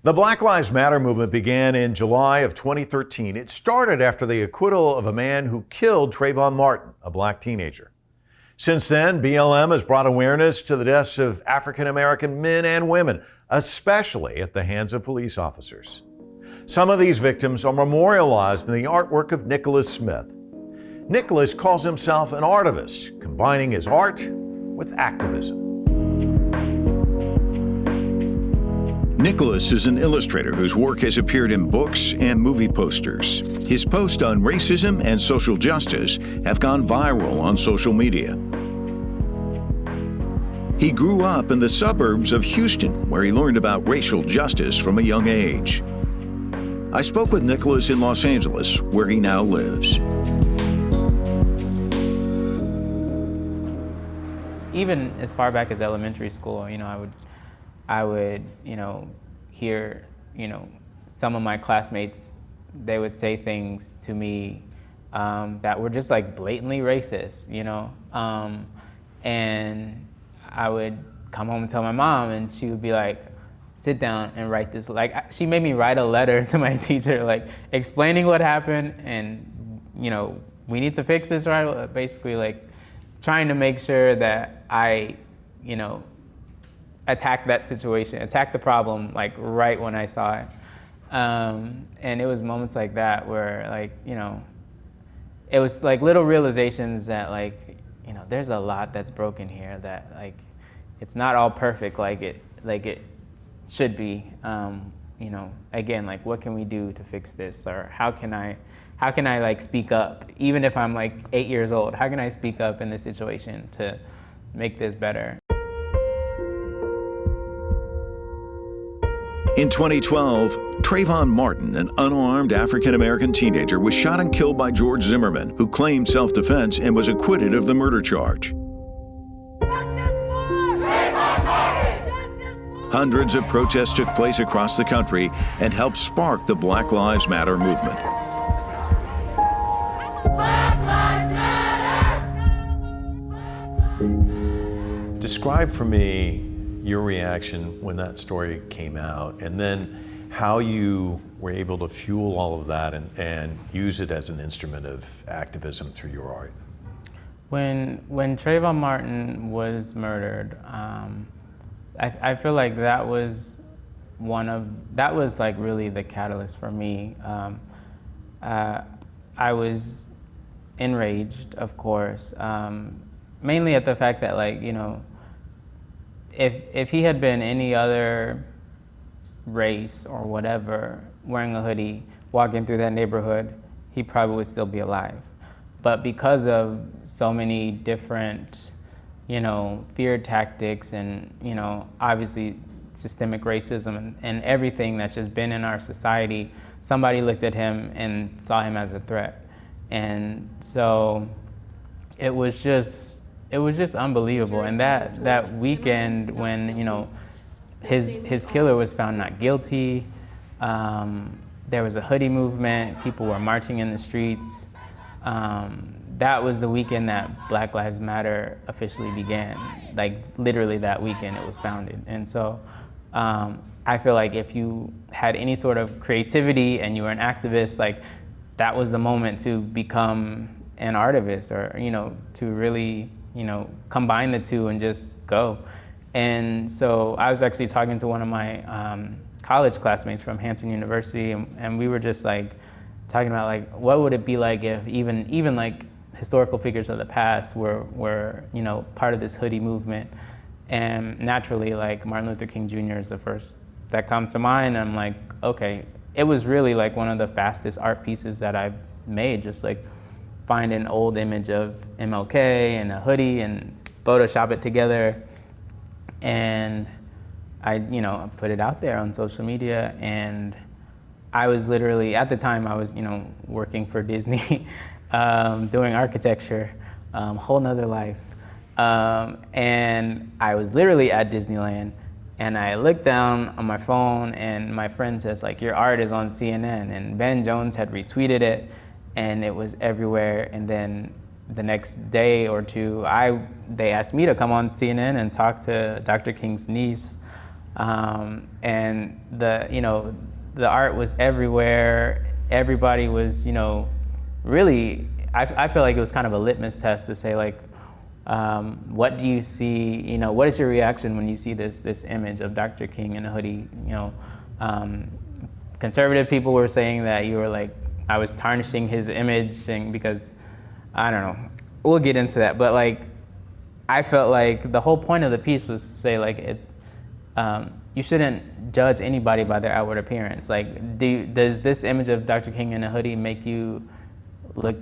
The Black Lives Matter movement began in July of 2013. It started after the acquittal of a man who killed Trayvon Martin, a black teenager. Since then, BLM has brought awareness to the deaths of African American men and women, especially at the hands of police officers. Some of these victims are memorialized in the artwork of Nikkolas Smith. Nikkolas calls himself an artivist, combining his art with activism. Nikkolas is an illustrator whose work has appeared in books and movie posters. His posts on racism and social justice have gone viral on social media. He grew up in the suburbs of Houston, where he learned about racial justice from a young age. I spoke with Nikkolas in Los Angeles, where he now lives. Even as far back as elementary school, I would, hear, some of my classmates, they would say things to me that were just like blatantly racist, and I would come home and tell my mom, and she would be like, sit down and write this. Like, she made me write a letter to my teacher, like explaining what happened, and, we need to fix this, right? Basically, like trying to make sure that I, attack that situation, attack the problem, like right when I saw it. And it was moments like that where it was like little realizations that there's a lot that's broken here, that it's not all perfect like it should be. Again, what can we do to fix this? Or how can I speak up? Even if I'm 8 years old, how can I speak up in this situation to make this better? In 2012, Trayvon Martin, an unarmed African-American teenager, was shot and killed by George Zimmerman, who claimed self-defense and was acquitted of the murder charge. Hundreds of protests took place across the country and helped spark the Black Lives Matter movement. Black Lives Matter! Describe for me your reaction when that story came out, and then how you were able to fuel all of that and use it as an instrument of activism through your art. When Trayvon Martin was murdered, I feel like that was really the catalyst for me. I was enraged, of course, mainly at the fact that if he had been any other race or whatever, wearing a hoodie, walking through that neighborhood, he probably would still be alive. But because of so many different, fear tactics and, obviously systemic racism and everything that's just been in our society, somebody looked at him and saw him as a threat. And so it was just unbelievable. And that weekend when, his killer was found not guilty, there was a hoodie movement, people were marching in the streets. That was the weekend that Black Lives Matter officially began. Literally that weekend it was founded. And so I feel like if you had any sort of creativity and you were an activist, that was the moment to become an artivist, or, to really, combine the two and just go. And so I was actually talking to one of my college classmates from Hampton University, and we were just talking about what would it be like if even historical figures of the past were part of this hoodie movement. And naturally, Martin Luther King Jr. is the first that comes to mind. And I'm okay, it was really one of the fastest art pieces that I've made, just find an old image of MLK and a hoodie and Photoshop it together. And I put it out there on social media, and I was literally, at the time I was, working for Disney, doing architecture, whole nother life. And I was literally at Disneyland, and I looked down on my phone, and my friend says, your art is on CNN, and Ben Jones had retweeted it, and it was everywhere. And then the next day or two, they asked me to come on CNN and talk to Dr. King's niece, And the art was everywhere. Everybody was, really, I feel like it was kind of a litmus test to say, like, what do you see, what is your reaction when you see this image of Dr. King in a hoodie? Conservative people were saying that you were like, I was tarnishing his image, and because, I don't know, we'll get into that, but like, I felt like the whole point of the piece was to say, like, you shouldn't judge anybody by their outward appearance. Like, does this image of Dr. King in a hoodie make you look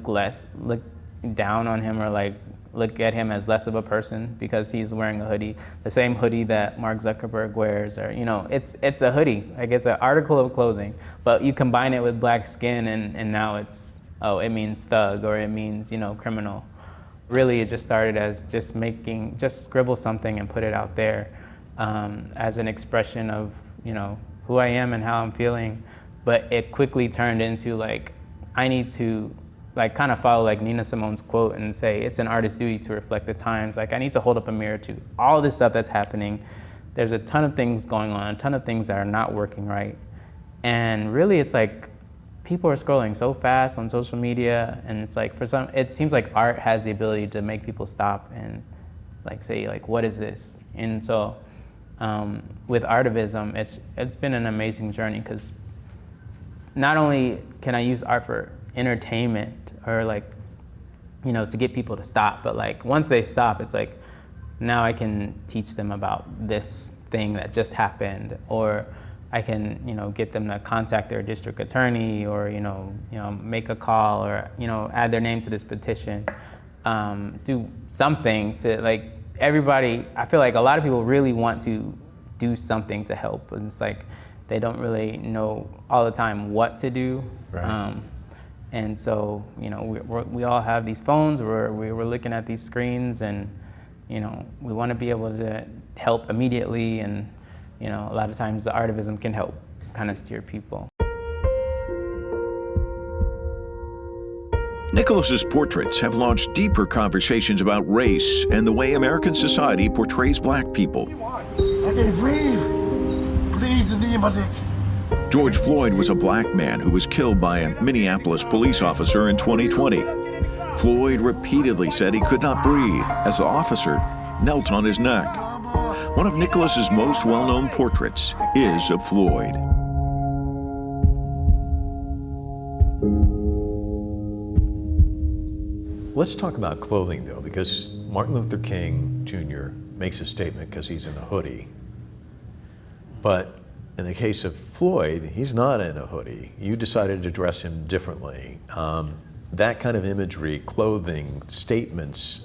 down on him, or like look at him as less of a person because he's wearing a hoodie, the same hoodie that Mark Zuckerberg wears, or it's a hoodie, like it's an article of clothing, but you combine it with black skin and now it means thug, or it means criminal. Really, it just started as just scribble something and put it out there as an expression of who I am and how I'm feeling, but it quickly turned into like, I need to like kind of follow like Nina Simone's quote and say it's an artist's duty to reflect the times. Like, I need to hold up a mirror to all this stuff that's happening. There's a ton of things going on, a ton of things that are not working right. And really, it's like people are scrolling so fast on social media, and it's like it seems like art has the ability to make people stop and like say, like, what is this? And so with Artivism, it's been an amazing journey, because not only can I use art for entertainment or like, to get people to stop, but like once they stop, it's like, now I can teach them about this thing that just happened, or I can, get them to contact their district attorney, or, make a call, or, add their name to this petition, do something to like everybody. I feel like a lot of people really want to do something to help, and it's like, they don't really know all the time what to do. Right. And so, we all have these phones where we're looking at these screens, and, we want to be able to help immediately. And, a lot of times the Artivism can help kind of steer people. Nikkolas's portraits have launched deeper conversations about race and the way American society portrays black people. I can't breathe. Please, the knee in my neck. George Floyd was a black man who was killed by a Minneapolis police officer in 2020. Floyd repeatedly said he could not breathe as the officer knelt on his neck. One of Nikkolas's most well-known portraits is of Floyd. Let's talk about clothing, though, because Martin Luther King Jr. makes a statement because he's in a hoodie. But in the case of Floyd, he's not in a hoodie. You decided to dress him differently. That kind of imagery, clothing, statements,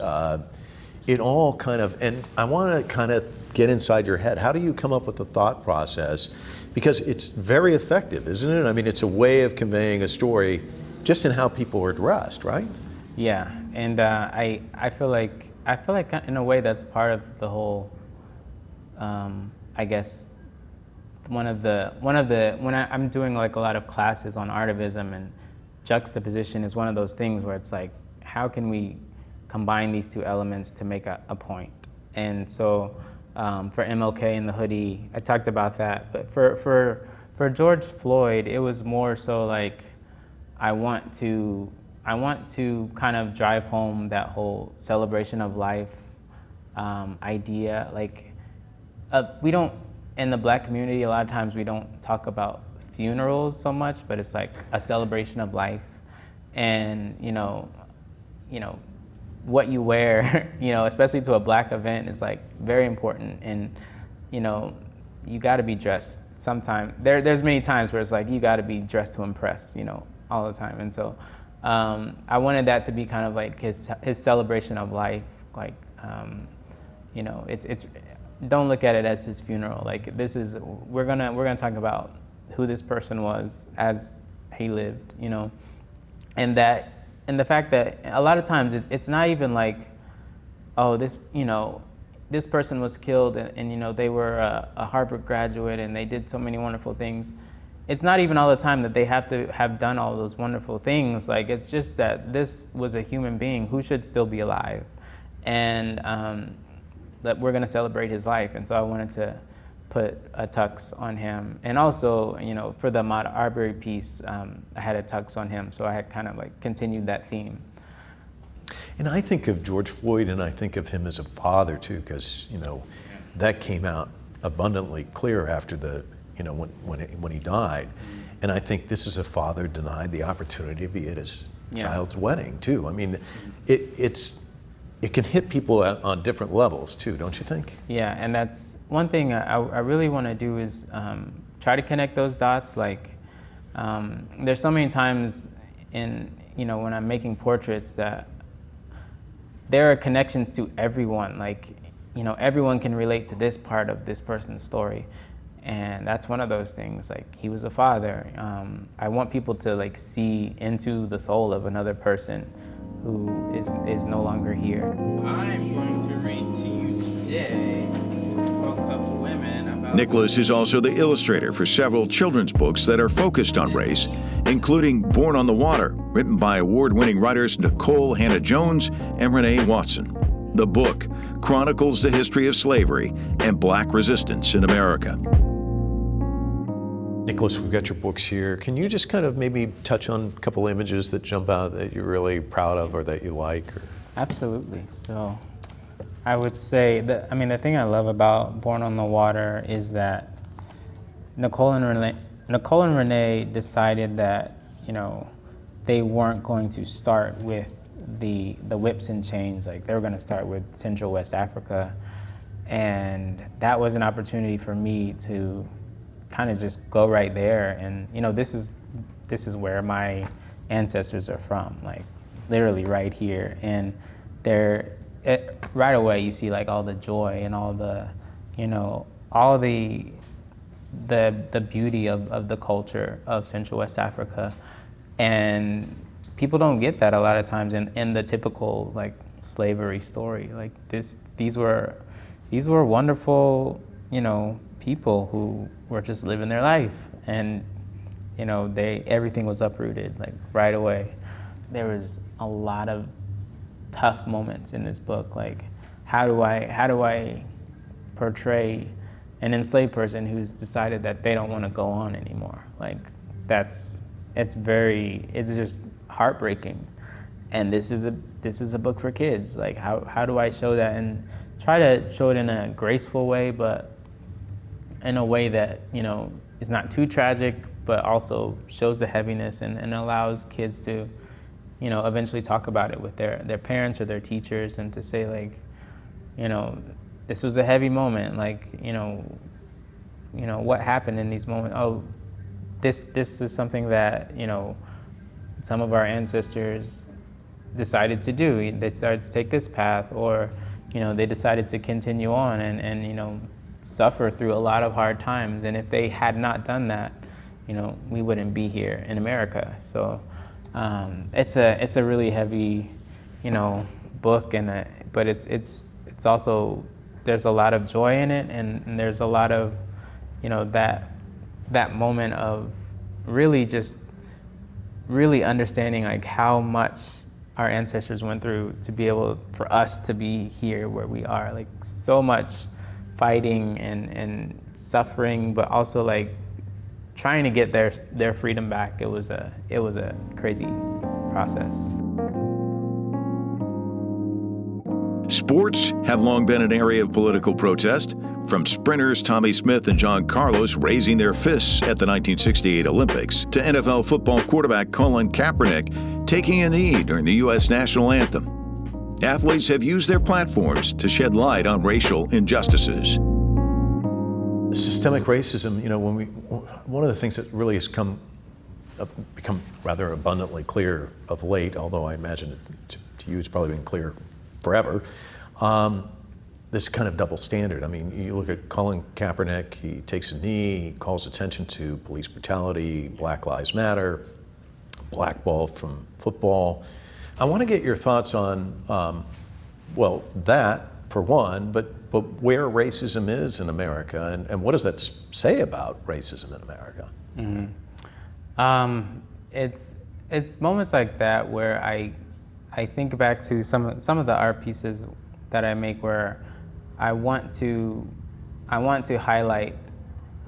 it all kind of, and I want to kind of get inside your head. How do you come up with the thought process? Because it's very effective, isn't it? I mean, it's a way of conveying a story just in how people are dressed, right? Yeah, and I feel like in a way that's part of the whole, I guess, when I'm doing like a lot of classes on Artivism, and juxtaposition is one of those things where it's like, how can we combine these two elements to make a point? And so for MLK and the hoodie, I talked about that. But for George Floyd, it was more so like, I want to kind of drive home that whole celebration of life idea. Like, we don't, in the black community, a lot of times we don't talk about funerals so much, but it's like a celebration of life. And, what you wear, especially to a black event, is like very important. And, you gotta be dressed sometime. There's many times where it's like, you gotta be dressed to impress, all the time. And so I wanted that to be kind of like his celebration of life. Like, it's don't look at it as his funeral. Like, we're gonna talk about who this person was as he lived, and the fact that a lot of times it's not even like, oh, this person was killed and they were a Harvard graduate and they did so many wonderful things. It's not even all the time that they have to have done all those wonderful things. Like, it's just that this was a human being who should still be alive, and that we're gonna celebrate his life. And so I wanted to put a tux on him. And also, you know, for the Ahmaud Arbery piece, I had a tux on him, so I had kind of like continued that theme. And I think of George Floyd, and I think of him as a father too, because, you know, that came out abundantly clear after the, you know, when he died. And I think this is a father denied the opportunity to be at his child's wedding too. I mean, it can hit people on different levels too, don't you think? Yeah, and that's one thing I really want to do is try to connect those dots. Like, there's so many times in, you know, when I'm making portraits that there are connections to everyone. Like, you know, everyone can relate to this part of this person's story. And that's one of those things. Like, he was a father. I want people to like see into the soul of another person who is no longer here. I'm going to read to you today a couple of women about... Nikkolas is also the illustrator for several children's books that are focused on race, including Born on the Water, written by award-winning writers Nicole Hannah-Jones and Renee Watson. The book chronicles the history of slavery and black resistance in America. Nikkolas, we've got your books here. Can you just kind of maybe touch on a couple images that jump out that you're really proud of or that you like? Or? Absolutely. So I would say that, I mean, the thing I love about Born on the Water is that Nicole and Renee decided that, you know, they weren't going to start with the whips and chains. Like, they were going to start with Central West Africa. And that was an opportunity for me to kind of just go right there. And, you know, this is where my ancestors are from, like literally right here. And right away you see like all the joy and all the, you know, all the beauty of the culture of Central West Africa. And people don't get that a lot of times in the typical like slavery story. Like these were wonderful, you know, people who were just living their life, and, you know, everything was uprooted like right away. There was a lot of tough moments in this book. Like, how do I portray an enslaved person who's decided that they don't want to go on anymore? Like, it's just heartbreaking. And this is a book for kids. Like, how do I show that and try to show it in a graceful way, but in a way that, you know, is not too tragic, but also shows the heaviness and allows kids to, you know, eventually talk about it with their parents or their teachers, and to say, like, you know, this was a heavy moment. Like, you know, what happened in these moments? Oh, this is something that, you know, some of our ancestors decided to do. They started to take this path, or, you know, they decided to continue on and you know, suffer through a lot of hard times. And if they had not done that, you know, we wouldn't be here in America. So it's a really heavy, you know, book, but it's also, there's a lot of joy in it, and there's a lot of, you know, that moment of really understanding like how much our ancestors went through to be able for us to be here where we are. Like, so much fighting and suffering, but also like trying to get their freedom back. It was a crazy process. Sports have long been an area of political protest, from sprinters Tommy Smith and John Carlos raising their fists at the 1968 Olympics, to NFL football quarterback Colin Kaepernick taking a knee during the U.S. national anthem. Athletes have used their platforms to shed light on racial injustices. Systemic racism, you know, one of the things that really has become rather abundantly clear of late, although I imagine to you it's probably been clear forever, this kind of double standard. I mean, you look at Colin Kaepernick, he takes a knee, he calls attention to police brutality, Black Lives Matter, blackballed from football. I want to get your thoughts on, well, that for one, but where racism is in America, and what does that say about racism in America? Mm-hmm. It's moments like that where I think back to some of the art pieces that I make, where I want to I want to highlight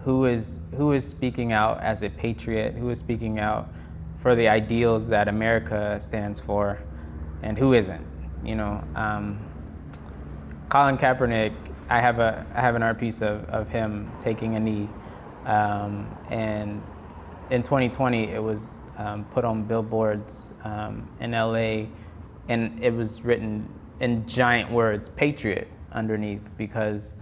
who is speaking out as a patriot, who is speaking out for the ideals that America stands for, and who isn't. You know, Colin Kaepernick, I have an art piece of him taking a knee, and in 2020 it was put on billboards in LA, and it was written in giant words, "Patriot," underneath, because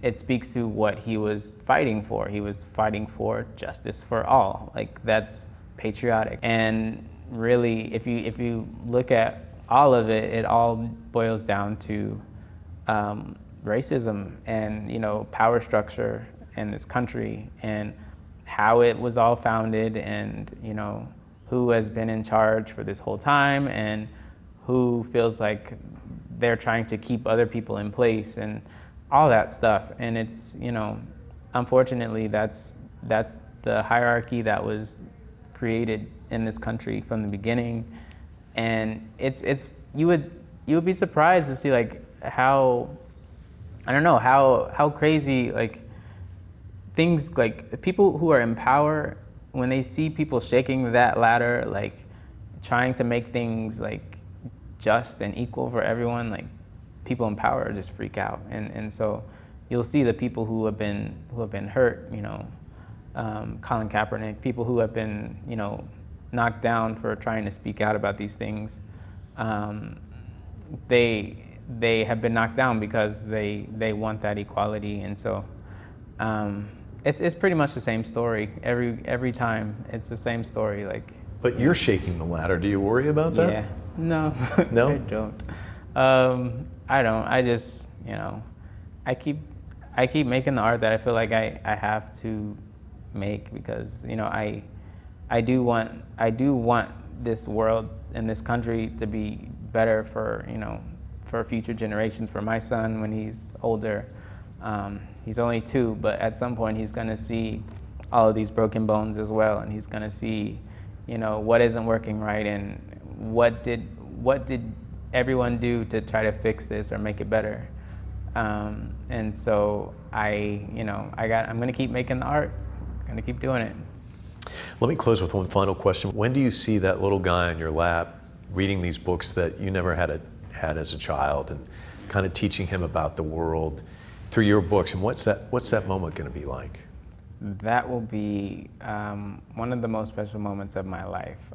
it speaks to what he was fighting for. He was fighting for justice for all. Like, that's patriotic. And really, if you look at all of it, it all boils down to racism and, you know, power structure in this country and how it was all founded, and, you know, who has been in charge for this whole time and who feels like they're trying to keep other people in place and all that stuff. And it's, you know, unfortunately, that's the hierarchy that was created in this country from the beginning. And it's you would be surprised to see, like, how, I don't know, how crazy, like, things, like, people who are in power, when they see people shaking that ladder, like, trying to make things, like, just and equal for everyone, like, people in power just freak out. And so you'll see the people who have been hurt, you know, Colin Kaepernick, people who have been, you know, knocked down for trying to speak out about these things. They have been knocked down because they want that equality. And so it's pretty much the same story every time. It's the same story, like. But you're shaking the ladder. Do you worry about that? Yeah. No. No? I don't. I don't. I just, you know, I keep making the art that I feel like I have to make, because, you know, I do want this world and this country to be better for, you know, for future generations, for my son when he's older. He's only 2, but at some point he's gonna see all of these broken bones as well, and he's gonna see, you know, what isn't working right, and what did everyone do to try to fix this or make it better. And so I'm gonna keep making the art. I'm gonna keep doing it. Let me close with one final question. When do you see that little guy in your lap reading these books that you never had as a child, and kind of teaching him about the world through your books? And what's that moment going to be like? That will be one of the most special moments of my life.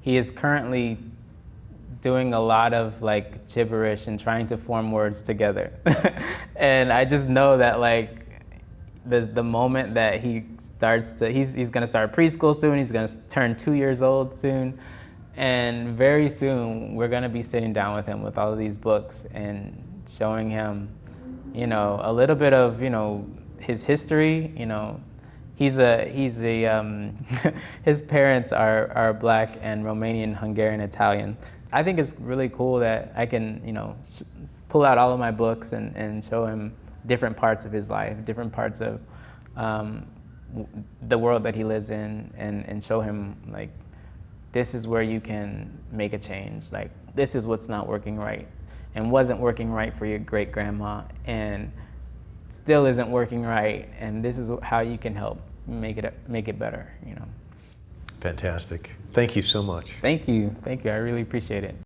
He is currently doing a lot of, like, gibberish and trying to form words together. And I just know that, like, the moment that he starts to, he's gonna start preschool soon, he's gonna turn 2 years old soon, and very soon we're gonna be sitting down with him with all of these books and showing him, you know, a little bit of, you know, his history. You know, he's a his parents are Black and Romanian, Hungarian, Italian. I think it's really cool that I can, you know, pull out all of my books and show him different parts of his life, different parts of the world that he lives in, and show him, like, this is where you can make a change. Like, this is what's not working right and wasn't working right for your great grandma and still isn't working right, and this is how you can help make it better, you know. Fantastic. Thank you so much. Thank you. I really appreciate it.